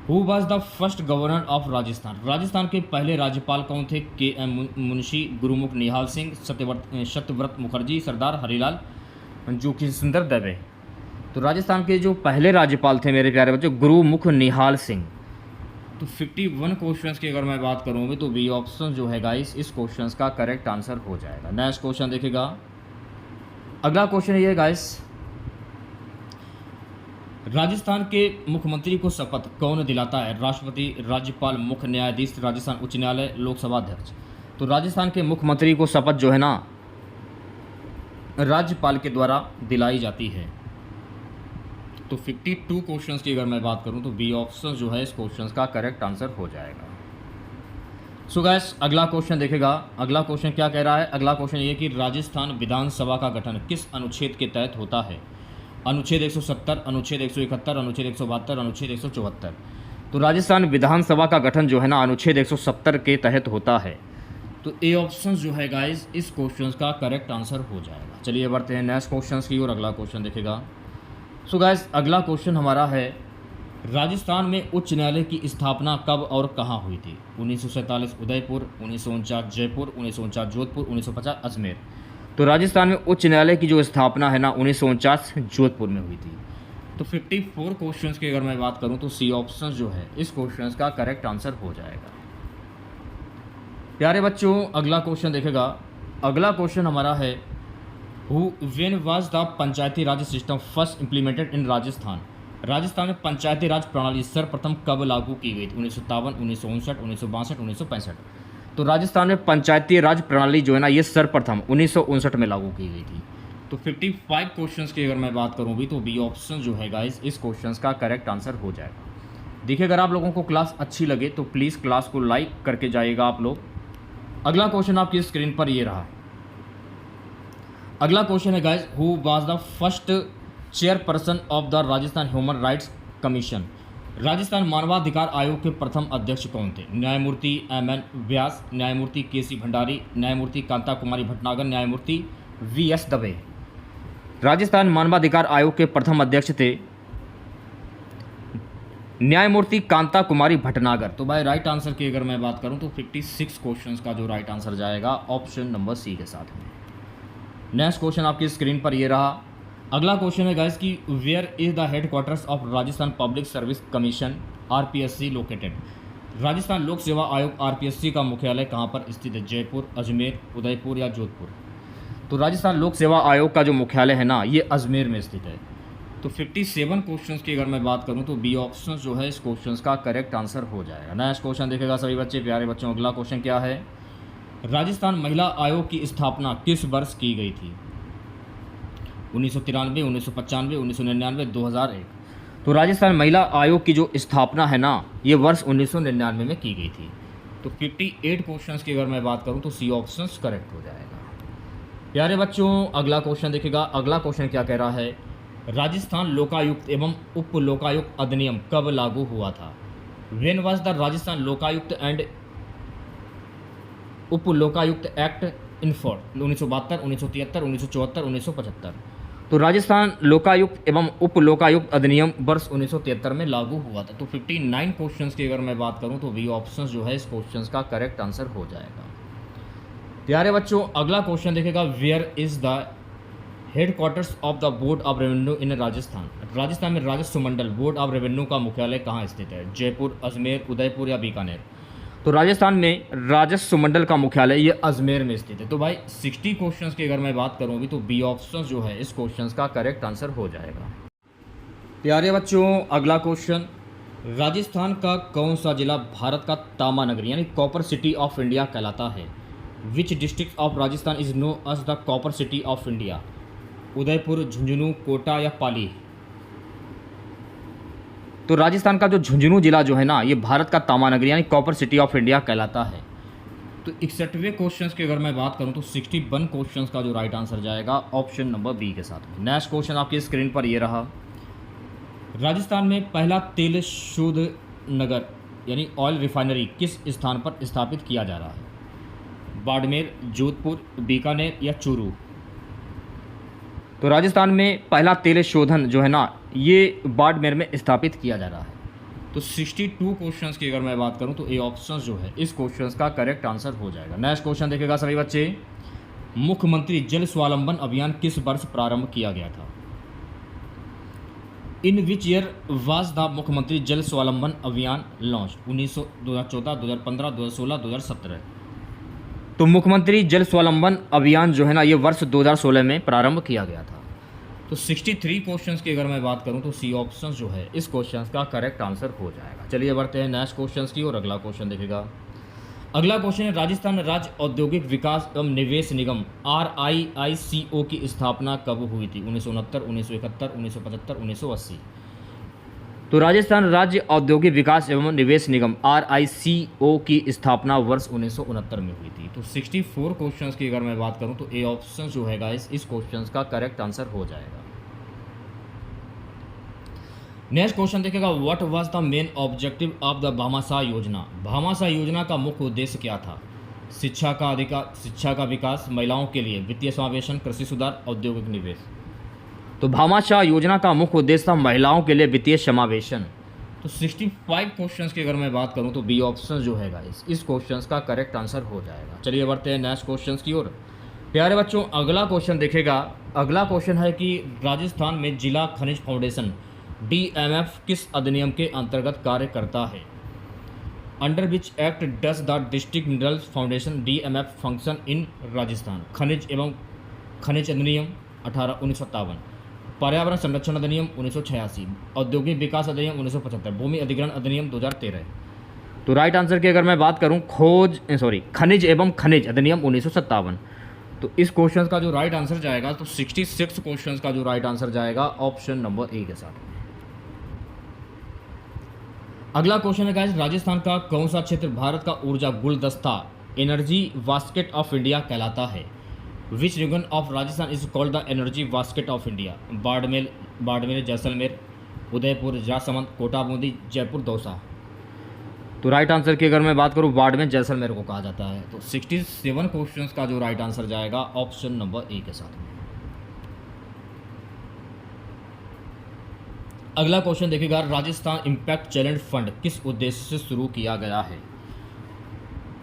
[SPEAKER 1] who was the first governor of Rajasthan? Rajasthan के पहले राज्यपाल कौन थे? KM मुंशी, गुरुमुख निहाल सिंह, सत्यव्रत मुखर्जी, सरदार हरिलाल जो कि सुंदर दवे? तो राजस्थान के जो पहले राज्यपाल थे मेरे प्यारे बच्चों गुरुमुख निहाल सिंह। तो 51 क्वेश्चंस की अगर मैं बात करूँगी तो बी ऑप्शन जो है गाइस इस क्वेश्चंस का करेक्ट आंसर हो जाएगा। नेक्स्ट क्वेश्चन देखेगा। अगला क्वेश्चन ये है गाइस, राजस्थान के मुख्यमंत्री को शपथ कौन दिलाता है? राष्ट्रपति, राज्यपाल, मुख्य न्यायाधीश, राजस्थान उच्च न्यायालय, लोकसभा अध्यक्ष? तो राजस्थान के मुख्यमंत्री को शपथ जो है ना राज्यपाल के द्वारा दिलाई जाती है। तो 52 क्वेश्चंस की अगर मैं बात करूं तो बी ऑप्शन जो है इस क्वेश्चंस का करेक्ट आंसर हो जाएगा। सो गैस अगला क्वेश्चन देखेगा। अगला क्वेश्चन क्या कह रहा है? अगला क्वेश्चन ये कि राजस्थान विधानसभा का गठन किस अनुच्छेद के तहत होता है? अनुच्छेद 170, अनुच्छेद 171, अनुच्छेद 172, अनुच्छेद 174। तो राजस्थान विधानसभा का गठन जो है ना अनुच्छेद 170 के तहत होता है। तो ए ऑप्शन जो है गाइस इस क्वेश्चन का करेक्ट आंसर हो जाएगा। चलिए बढ़ते हैं नेक्स्ट क्वेश्चन की और अगला क्वेश्चन देखेगा। सो गाइस अगला क्वेश्चन हमारा है राजस्थान में उच्च न्यायालय की स्थापना कब और कहाँ हुई थी? 1947 उदयपुर, 1949 जयपुर, 1949 जोधपुर, 1950 अजमेर। तो राजस्थान में उच्च न्यायालय की जो स्थापना है ना 1949 जोधपुर में हुई थी। तो 54 क्वेश्चंस की अगर मैं बात करूं तो सी ऑप्शन जो है इस क्वेश्चंस का करेक्ट आंसर हो जाएगा। प्यारे बच्चों अगला क्वेश्चन देखेगा। अगला क्वेश्चन हमारा है when was the Panchayati Raj system first implemented in Rajasthan? Rajasthan में पंचायती राज प्रणाली सर्वप्रथम कब लागू की गई थी? 1957, 1959, 1962, 1965। तो राजस्थान में पंचायती राज प्रणाली जो है ना ये सर्वप्रथम 1959 में लागू की गई थी। तो 55 क्वेश्चंस की अगर मैं बात करूँ भी तो बी ऑप्शन जो है गाइस इस क्वेश्चंस का करेक्ट आंसर हो जाएगा। देखिए अगर आप लोगों को क्लास अच्छी लगे तो प्लीज़ क्लास को लाइक करके जाइएगा आप लोग। अगला क्वेश्चन आपकी स्क्रीन पर ये रहा। अगला क्वेश्चन है guys who was the first chairperson of the Rajasthan human rights commission? Rajasthan मानवाधिकार आयोग के प्रथम अध्यक्ष कौन थे? न्यायमूर्ति एम.एन. व्यास, न्यायमूर्ति के.सी. भंडारी, न्यायमूर्ति कांता कुमारी भटनागर, न्यायमूर्ति वी.एस. दवे। राजस्थान मानवाधिकार आयोग के प्रथम अध्यक्ष थे न्यायमूर्ति कांता कुमारी भटनागर। तो भाई राइट आंसर की अगर मैं बात करूं तो 56 क्वेश्चंस का जो राइट आंसर जाएगा ऑप्शन नंबर सी के साथ में। नेक्स्ट क्वेश्चन आपकी स्क्रीन पर ये रहा। अगला क्वेश्चन है गाइस कि where is the headquarters of Rajasthan public service commission RPSC located? Rajasthan लोक सेवा आयोग आरपीएससी का मुख्यालय कहाँ पर स्थित है? जयपुर, अजमेर, उदयपुर या जोधपुर? तो राजस्थान लोक सेवा आयोग का जो मुख्यालय है ना ये अजमेर में स्थित है। तो 57 क्वेश्चंस की अगर मैं बात करूं तो बी ऑप्शन जो है इस क्वेश्चंस का करेक्ट आंसर हो जाएगा। नेक्स्ट क्वेश्चन देखेगा सभी बच्चे प्यारे बच्चों। अगला क्वेश्चन क्या है? राजस्थान महिला आयोग की स्थापना किस वर्ष की गई थी? 1993, 1995, 1999, 2001। तो राजस्थान महिला आयोग की जो स्थापना है ना ये वर्ष 1999 में की गई थी। तो 58 क्वेश्चंस की अगर मैं बात करूं तो सी ऑप्शन करेक्ट हो जाएगा। प्यारे बच्चों अगला क्वेश्चन देखेगा। अगला क्वेश्चन क्या कह रहा है? राजस्थान लोकायुक्त एवं उप लोकायुक्त अधिनियम कब लागू हुआ था? When was the Rajasthan Lokayukta and उप लोकायुक्त एक्ट इन्फोर्स? 1972, 1973, 1974, 1975। तो राजस्थान लोकायुक्त एवं उप लोकायुक्त अधिनियम वर्ष 1973 में लागू हुआ था। तो 59 क्वेश्चंस की अगर मैं बात करूं तो बी ऑप्शन जो है इस क्वेश्चन का करेक्ट आंसर हो जाएगा। प्यारे बच्चों अगला क्वेश्चन देखेगा। Where is the headquarters of the board of revenue in Rajasthan? Rajasthan में राजस्व मंडल बोर्ड ऑफ रेवेन्यू का मुख्यालय कहाँ स्थित है? जयपुर, अजमेर, उदयपुर या बीकानेर? तो राजस्थान में राजस्व मंडल का मुख्यालय ये अजमेर में स्थित है। तो भाई 60 क्वेश्चंस की अगर मैं बात करूँ भी तो बी ऑप्शन जो है इस क्वेश्चन का करेक्ट आंसर हो जाएगा। प्यारे बच्चों अगला क्वेश्चन। राजस्थान का कौन सा जिला भारत का तामा नगरी यानी कॉपर सिटी ऑफ इंडिया कहलाता है? Which district of Rajasthan is known as the copper city of India? Udaipur, Jhunjhunu, Kota या पाली? तो राजस्थान का जो झुंझुनू जिला जो है ना ये भारत का तामा नगरी यानी कॉपर सिटी ऑफ इंडिया कहलाता है। तो 61वें क्वेश्चन की अगर मैं बात करूं तो 61 क्वेश्चन का जो राइट आंसर जाएगा ऑप्शन नंबर बी के साथ में। नेक्स्ट क्वेश्चन आपकी स्क्रीन पर ये रहा। राजस्थान में पहला तेल शोध नगर यानी ऑयल रिफाइनरी किस स्थान पर स्थापित किया जा रहा है? बाड़मेर, जोधपुर, बीकानेर या चूरू? तो राजस्थान में पहला तेल शोधन जो है ना ये बाड़मेर में स्थापित किया जा रहा है। तो 62 क्वेश्चंस की अगर मैं बात करूं तो ए ऑप्शन जो है इस क्वेश्चंस का करेक्ट आंसर हो जाएगा। नेक्स्ट क्वेश्चन देखेगा सभी बच्चे। मुख्यमंत्री जल स्वावलंबन अभियान किस वर्ष प्रारंभ किया गया था? In which year was the मुख्यमंत्री जल स्वावलंबन अभियान लॉन्च? 2014, 2015, 2016, 2017? तो मुख्यमंत्री जल स्वावलंबन अभियान जो है ना ये वर्ष 2016 में प्रारंभ किया गया था। तो 63 क्वेश्चंस की अगर मैं बात करूं तो सी ऑप्शन जो है इस क्वेश्चन का करेक्ट आंसर हो जाएगा। चलिए बढ़ते हैं नेक्स्ट क्वेश्चंस की और अगला क्वेश्चन देखेगा। अगला क्वेश्चन है राजस्थान राज्य औद्योगिक विकास एवं निवेश निगम RIICO की स्थापना कब हुई थी? 1969, 1971, 1975, 1980? तो राजस्थान राज्य औद्योगिक विकास एवं निवेश निगम RICO की स्थापना वर्ष 1969 में हुई थी। तो 64 क्वेश्चंस की अगर मैं बात करूं तो ए ऑप्शन जो है गाइस इस क्वेश्चंस का करेक्ट आंसर हो जाएगा। नेक्स्ट क्वेश्चन देखिएगा, what was the main objective of the Bhamashah योजना। भामाशाह योजना का मुख्य उद्देश्य क्या था? शिक्षा का विकास, महिलाओं के लिए वित्तीय समावेशन, कृषि सुधार, औद्योगिक निवेश। तो भामाशाह योजना का मुख्य उद्देश्य था महिलाओं के लिए वित्तीय समावेशन। तो 65 क्वेश्चंस की अगर मैं बात करूं तो बी ऑप्शन जो है गाइस इस क्वेश्चंस का करेक्ट आंसर हो जाएगा। चलिए बढ़ते हैं नेक्स्ट क्वेश्चंस की ओर। प्यारे बच्चों, अगला क्वेश्चन देखेगा, अगला क्वेश्चन है कि राजस्थान में जिला खनिज फाउंडेशन DMF किस अधिनियम के अंतर्गत कार्य करता है? Under which act does the district minerals foundation DMF function in Rajasthan? खनिज अधिनियम 1957, पर्यावरण संरक्षण अधिनियम 1986, औद्योगिक विकास अधिनियम 1975, भूमि अधिग्रहण अधिनियम 2013। तो राइट आंसर की अगर मैं बात करूं खनिज एवं खनिज अधिनियम 1957। तो इस क्वेश्चन का जो राइट आंसर जाएगा तो 66 क्वेश्चन का जो राइट आंसर जाएगा ऑप्शन नंबर ए के साथ। अगला क्वेश्चन है गाइस, राजस्थान का कौन सा क्षेत्र भारत का ऊर्जा गुलदस्ता एनर्जी बास्केट ऑफ इंडिया कहलाता है? Which region of Rajasthan is called the energy basket of India? Barmer, Jaisalmer, Udaipur, Rajsamand, Kota Bundi, Jaipur, Dausa. तो राइट आंसर की अगर मैं बात करूं बाड़मेर जैसलमेर को कहा जाता है। तो 67 क्वेश्चंस का जो राइट आंसर जाएगा ऑप्शन नंबर ए के साथ में। अगला क्वेश्चन देखिएगा, राजस्थान इम्पैक्ट चैलेंज फंड किस उद्देश्य से शुरू किया गया है?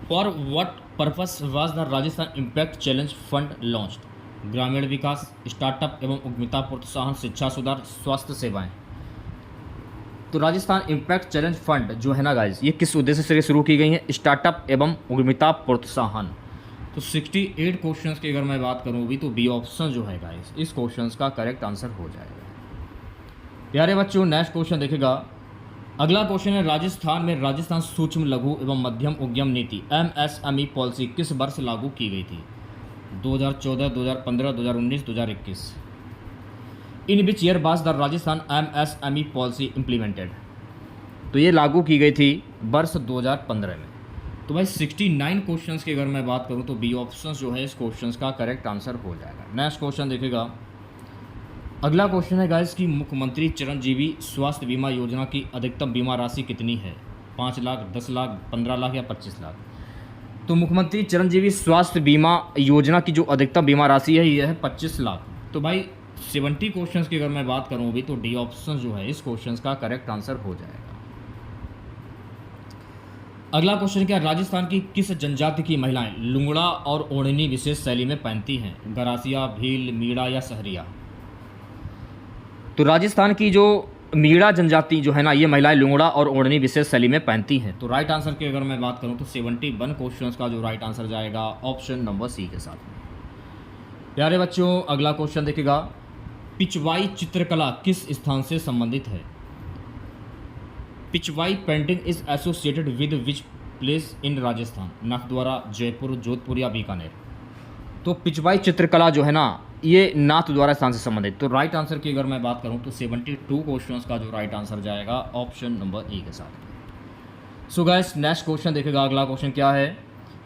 [SPEAKER 1] For what purpose was the Rajasthan impact challenge fund launched? ग्रामीण विकास, स्टार्टअप एवं उद्यमिता प्रोत्साहन, शिक्षा सुधार, स्वास्थ्य सेवाएं। तो राजस्थान इम्पैक्ट चैलेंज फंड जो है ना गाइज ये किस उद्देश्य से शुरू की गई है? स्टार्टअप एवं उद्यमिता प्रोत्साहन। तो 68 क्वेश्चंस की अगर मैं बात करूँ भी तो बी ऑप्शन जो है गाइज इस क्वेश्चंस का करेक्ट आंसर हो जाएगा। प्यारे बच्चों, नेक्स्ट क्वेश्चन देखेगा, अगला क्वेश्चन है, राजस्थान सूक्ष्म लघु एवं मध्यम उद्यम नीति MSME पॉलिसी किस वर्ष लागू की गई थी? 2014, 2015, 2019, 2021। इन which year was the Rajasthan MSME policy implemented? तो ये लागू की गई थी वर्ष 2015 में। तो भाई 69 क्वेश्चंस की अगर मैं बात करूं तो बी ऑप्शन जो है इस क्वेश्चंस का करेक्ट आंसर हो जाएगा। नेक्स्ट क्वेश्चन देखेगा, अगला क्वेश्चन है गाइस कि मुख्यमंत्री चिरंजीवी स्वास्थ्य बीमा योजना की अधिकतम बीमा राशि कितनी है? 5 लाख, 10 लाख, 15 लाख या 25 लाख? तो मुख्यमंत्री चिरंजीवी स्वास्थ्य बीमा योजना की जो अधिकतम बीमा राशि है यह है 25 लाख। तो भाई 70 क्वेश्चंस की अगर मैं बात करूं अभी तो डी ऑप्शन जो है इस क्वेश्चंस का करेक्ट आंसर हो जाएगा। अगला क्वेश्चन क्या, राजस्थान की किस जनजाति की महिलाएं लुंगड़ा और ओढ़नी विशेष शैली में पहनती हैं? गरासिया, भील, मीणा या सहरिया? तो राजस्थान की जो मीणा जनजाति जो है ना ये महिलाएं लुंगड़ा और ओढ़नी विशेष शैली में पहनती हैं। तो राइट आंसर की अगर मैं बात करूं तो 71 क्वेश्चंस का जो राइट आंसर जाएगा ऑप्शन नंबर सी के साथ में। प्यारे बच्चों, अगला क्वेश्चन देखिएगा, पिचवाई चित्रकला किस स्थान से संबंधित है? Pichwai painting is associated with which place in Rajasthan? Nathdwara, Jaipur, Jodhpur या बीकानेर? तो पिचवाई चित्रकला जो है ना ये नाथद्वारा स्थान से संबंधित। तो राइट आंसर की अगर मैं बात करूं तो 72 क्वेश्चंस का जो राइट आंसर जाएगा ऑप्शन नंबर ए के साथ। सो गाइस, नेक्स्ट क्वेश्चन देखेगा, अगला क्वेश्चन क्या है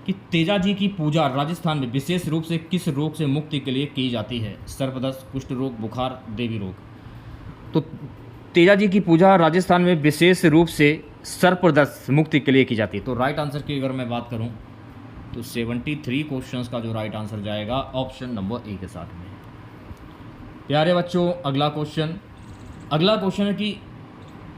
[SPEAKER 1] कि तेजा जी की पूजा राजस्थान में विशेष रूप से किस रोग से मुक्ति के लिए की जाती है? सर्पदंश, कुष्ठ रोग, बुखार, देवी रोग? तो तेजा जी की पूजा राजस्थान में विशेष रूप से सर्पदंश मुक्ति के लिए की जाती है। तो राइट आंसर की अगर मैं बात करूं तो 73 क्वेश्चंस का जो राइट आंसर जाएगा ऑप्शन नंबर ए के साथ में। प्यारे बच्चों, अगला क्वेश्चन है कि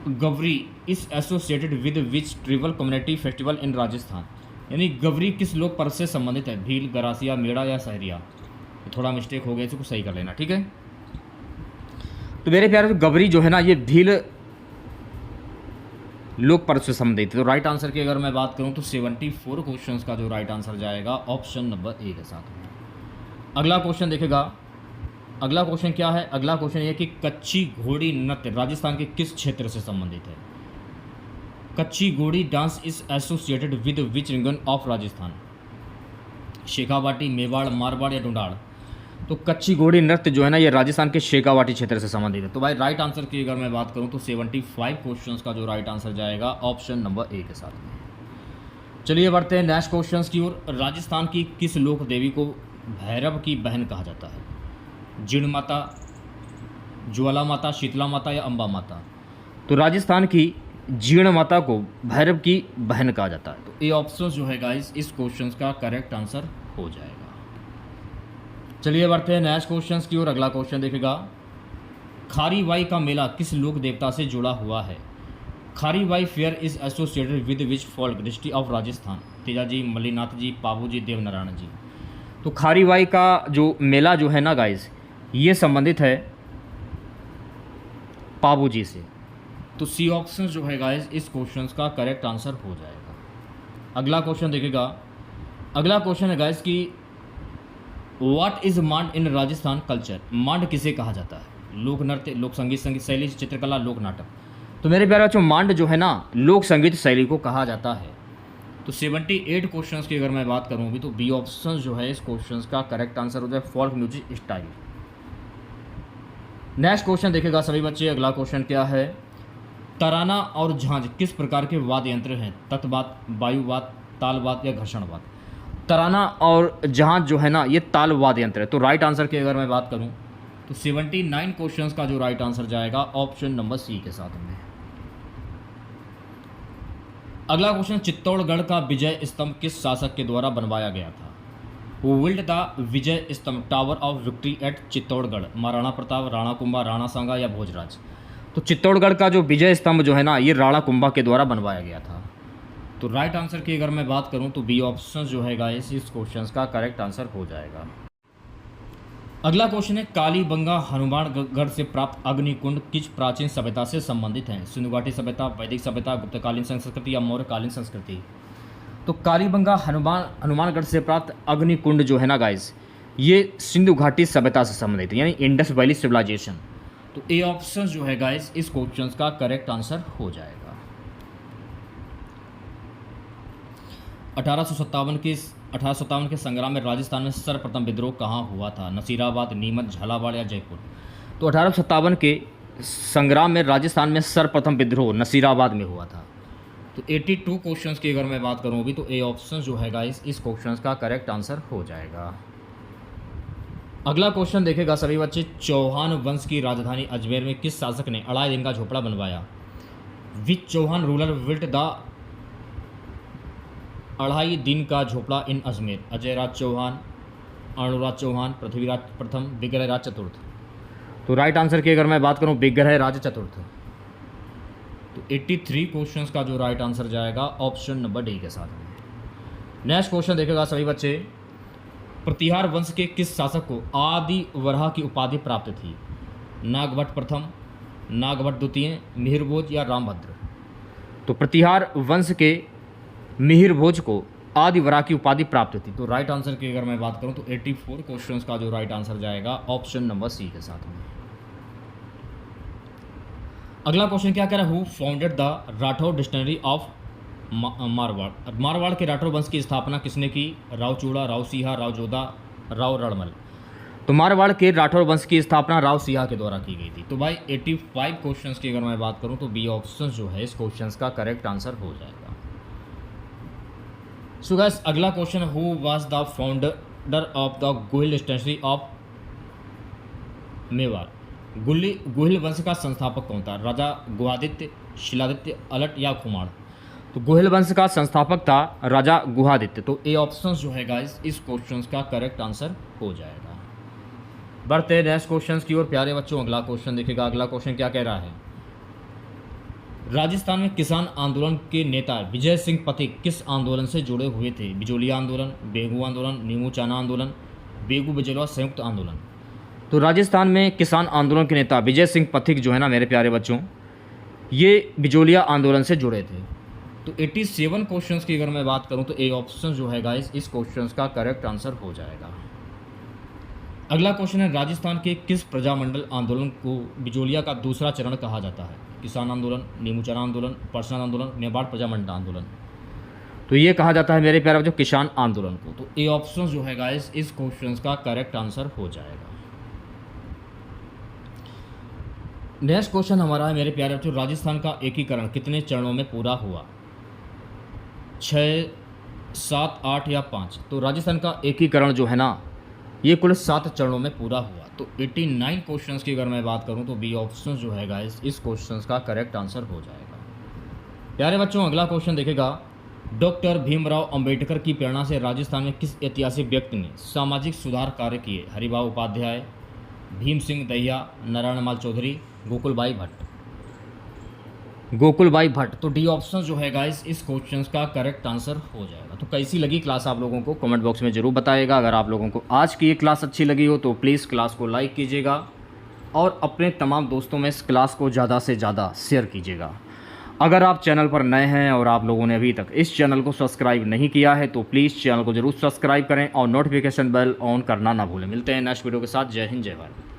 [SPEAKER 1] Gavari is associated with which tribal community festival in Rajasthan? यानी गवरी किस लोक पर्व से संबंधित है? भील, गरासिया, मेड़ा या सहरिया? थोड़ा मिस्टेक हो गया, इसको सही कर लेना, ठीक है। तो मेरे प्यारे गवरी जो है ना ये भील लोक पर्व से संबंधित है। तो राइट आंसर की अगर मैं बात करूं तो 74 क्वेश्चंस का जो राइट आंसर जाएगा ऑप्शन नंबर ए के साथ में। अगला क्वेश्चन देखेगा, अगला क्वेश्चन क्या है? अगला क्वेश्चन ये कि कच्ची घोड़ी नृत्य राजस्थान के किस क्षेत्र से संबंधित है? कच्ची घोड़ी dance is associated with which region of Rajasthan? Shekhawati, Mewar, Marwar या ढूंढाड़? तो कच्ची घोड़ी नृत्य जो है ना ये राजस्थान के शेखावाटी क्षेत्र से संबंधित है। तो भाई राइट आंसर की अगर मैं बात करूं तो 75 क्वेश्चंस का जो राइट आंसर जाएगा ऑप्शन नंबर ए के साथ में। चलिए बढ़ते हैं नेक्स्ट क्वेश्चंस की ओर। राजस्थान की किस लोक देवी को भैरव की बहन कहा जाता है? जीर्ण माता, ज्वाला माता, शीतला माता या अम्बा माता? तो राजस्थान की जीर्ण माता को भैरव की बहन कहा जाता है। तो ये ऑप्शन जो है गाइस इस क्वेश्चन का करेक्ट आंसर हो जाएगा। चलिए बढ़ते हैं नेक्स्ट क्वेश्चन की ओर। अगला क्वेश्चन देखेगा, खारीबाई का मेला किस लोक देवता से जुड़ा हुआ है? Kharibai fair is associated with which folk district of Rajasthan? Tejaji, Mallinath ji, Pabu ji, Devnarayan ji? तो खारीबाई का जो मेला जो है ना गाइस ये संबंधित है पाबू जी से। तो सी ऑप्शन जो है गाइस इस क्वेश्चन का करेक्ट आंसर हो जाएगा। अगला क्वेश्चन देखेगा, अगला क्वेश्चन है गाइस कि what is Mand in Rajasthan culture? Mand किसे कहा जाता है? लोक नृत्य, लोक संगीत, संगीत शैली, चित्रकला, लोक नाटक? तो मेरे प्यारे बच्चों मांड जो है ना लोक संगीत शैली को कहा जाता है। तो 78 क्वेश्चंस की अगर मैं बात करूँ अभी तो बी ऑप्शन जो है इस क्वेश्चन का करेक्ट आंसर हो जाए folk music style. Next question देखेगा सभी बच्चे। अगला क्वेश्चन क्या है, तराना और झांझ किस प्रकार के वाद्य यंत्र हैं? तत्वाद, वायुवाद, तालवाद या घर्षणवाद? तराना और झांझ जो है ना ये ताल वाद्य यंत्र है। तो राइट आंसर की अगर मैं बात करूं तो 79 क्वेश्चंस का जो राइट आंसर जाएगा ऑप्शन नंबर सी के साथ में। अगला क्वेश्चन, चित्तौड़गढ़ का विजय स्तंभ किस शासक के द्वारा बनवाया गया था? Who built the Vijay Stambh tower of victory at Chittorgarh? Maharana Pratap, Rana Kumbha, Rana Sanga या भोजराज? तो चित्तौड़गढ़ का जो विजय स्तंभ जो है ना ये राणा कुंभा के द्वारा बनवाया गया था। तो राइट आंसर की अगर मैं बात करूं तो बी ऑप्शन जो है गाइस इस क्वेश्चन का करेक्ट आंसर हो जाएगा। अगला क्वेश्चन है, कालीबंगा हनुमानगढ़ से प्राप्त अग्निकुंड किस प्राचीन सभ्यता से संबंधित है? सिंधु घाटी सभ्यता, वैदिक सभ्यता, गुप्तकालीन संस्कृति या मौर्यकालीन संस्कृति? तो कालीबंगा हनुमानगढ़ से प्राप्त अग्निकुंड जो है ना गाइस ये सिंधु घाटी सभ्यता से संबंधित है, यानी इंडस वैली सिविलाइजेशन। तो ए ऑप्शन जो है गाइस इस क्वेश्चन का करेक्ट आंसर हो जाएगा। 1857 के संग्राम में राजस्थान में सर्वप्रथम विद्रोह कहाँ हुआ था? नसीराबाद, नीमच, झालावाड़ या जयपुर? तो 1857 के संग्राम में राजस्थान में सर्वप्रथम विद्रोह नसीराबाद में हुआ था। तो 82 क्वेश्चंस की अगर मैं बात करूँ अभी तो ए ऑप्शन जो है गाइस इस क्वेश्चन का करेक्ट आंसर हो जाएगा। अगला क्वेश्चन देखेगा सभी बच्चे, चौहान वंश की राजधानी अजमेर में किस शासक ने अढ़ाई दिन का झोपड़ा बनवाया? विच चौहान रूलर बिल्ट द अढ़ाई दिन का झोपड़ा इन अजमेर? अजयराज चौहान, अणुराज चौहान, पृथ्वीराज प्रथम, विग्रहराज चतुर्थ? तो राइट आंसर की अगर मैं बात करूं विग्रहराज चतुर्थ। तो 83 क्वेश्चंस का जो राइट आंसर जाएगा ऑप्शन नंबर डी के साथ में। नेक्स्ट क्वेश्चन देखेगा सभी बच्चे, प्रतिहार वंश के किस शासक को आदि वराह की उपाधि प्राप्त थी? नागभट्ट प्रथम, नागभट्ट द्वितीय, मिहिर भोज या रामभद्र? तो प्रतिहार वंश के मिहिर भोज को आदि वराह की उपाधि प्राप्त थी। तो राइट आंसर की अगर मैं बात करूं तो 84 क्वेश्चंस का जो राइट आंसर जाएगा ऑप्शन नंबर सी के साथ में। अगला क्वेश्चन क्या कह रहा है, who founded the Rathore distillery of Marwar? Marwar के राठौर वंश की स्थापना किसने की? राव चूड़ा, राव सिंहा, राव जोधा, राव रणमल? तो मारवाड़ के राठौर वंश की स्थापना राव सिंहा के द्वारा की गई थी। तो भाई 85 क्वेश्चंस की अगर मैं बात करूं तो बी ऑप्शन जो है इस क्वेश्चन का करेक्ट आंसर हो जाएगा। सो गाइस अगला question, who was the founder of the Gohil distillery of Mewar? Gohil वंश का संस्थापक कौन था? राजा गुहादित्य, शिलादित्य, अलट या खुमाड़? तो गोहिल वंश का संस्थापक था राजा गुहादित्य। तो ए ऑप्शन जो है गाइस इस क्वेश्चन का करेक्ट आंसर हो जाएगा। बढ़ते हैं नेक्स्ट क्वेश्चन की ओर प्यारे बच्चों। अगला क्वेश्चन देखिएगा। अगला क्वेश्चन क्या कह रहा है, राजस्थान में किसान आंदोलन के नेता विजय सिंह पथिक किस आंदोलन से जुड़े हुए थे? बिजोलिया आंदोलन, बेगू आंदोलन, नीमू चाना आंदोलन, बेगू बिजलवा संयुक्त आंदोलन? तो राजस्थान में किसान आंदोलन के नेता विजय सिंह पथिक जो है ना मेरे प्यारे बच्चों ये बिजोलिया आंदोलन से जुड़े थे। तो 87 क्वेश्चंस की अगर मैं बात करूं तो ए ऑप्शन जो है गाइस इस क्वेश्चंस का करेक्ट आंसर हो जाएगा। अगला क्वेश्चन है, राजस्थान के किस प्रजामंडल आंदोलन को बिजोलिया का दूसरा चरण कहा जाता है? किसान आंदोलन, नीमू चाना आंदोलन, पर्सनल आंदोलन, मेवाड़ प्रजामंडल आंदोलन? तो ये कहा जाता है मेरे प्यारे बच्चों किसान आंदोलन को। तो ए ऑप्शन जो है गाइस इस क्वेश्चन का करेक्ट आंसर हो जाएगा। नेक्स्ट क्वेश्चन हमारा है मेरे प्यारे बच्चों, राजस्थान का एकीकरण कितने चरणों में पूरा हुआ? 6, 7, 8 या 5? तो राजस्थान का एकीकरण जो है ना ये कुल 7 चरणों में पूरा हुआ। तो 89 क्वेश्चंस की अगर मैं बात करूं तो बी ऑप्शन जो है गाइस इस क्वेश्चंस का करेक्ट आंसर हो जाएगा। प्यारे बच्चों अगला क्वेश्चन देखेगा, डॉक्टर भीमराव अंबेडकर की प्रेरणा से राजस्थान में किस ऐतिहासिक व्यक्ति ने सामाजिक सुधार कार्य किए? हरिभाऊ उपाध्याय, भीम सिंह दहिया, नारायण माल चौधरी, गोकुलबाई भट्ट? गोकुलबाई भट्ट। तो डी ऑप्शन जो है गाइस इस क्वेश्चन का करेक्ट आंसर हो जाएगा। तो कैसी लगी क्लास आप लोगों को कमेंट बॉक्स में ज़रूर बताइएगा। अगर आप लोगों को आज की ये क्लास अच्छी लगी हो तो प्लीज़ क्लास को लाइक कीजिएगा और अपने तमाम दोस्तों में इस क्लास को ज़्यादा से ज़्यादा शेयर कीजिएगा। अगर आप चैनल पर नए हैं और आप लोगों ने अभी तक इस चैनल को सब्सक्राइब नहीं किया है तो प्लीज़ चैनल को ज़रूर सब्सक्राइब करें और नोटिफिकेशन बेल ऑन करना ना भूलें। मिलते हैं नेक्स्ट वीडियो के साथ। जय हिंद, जय भारत।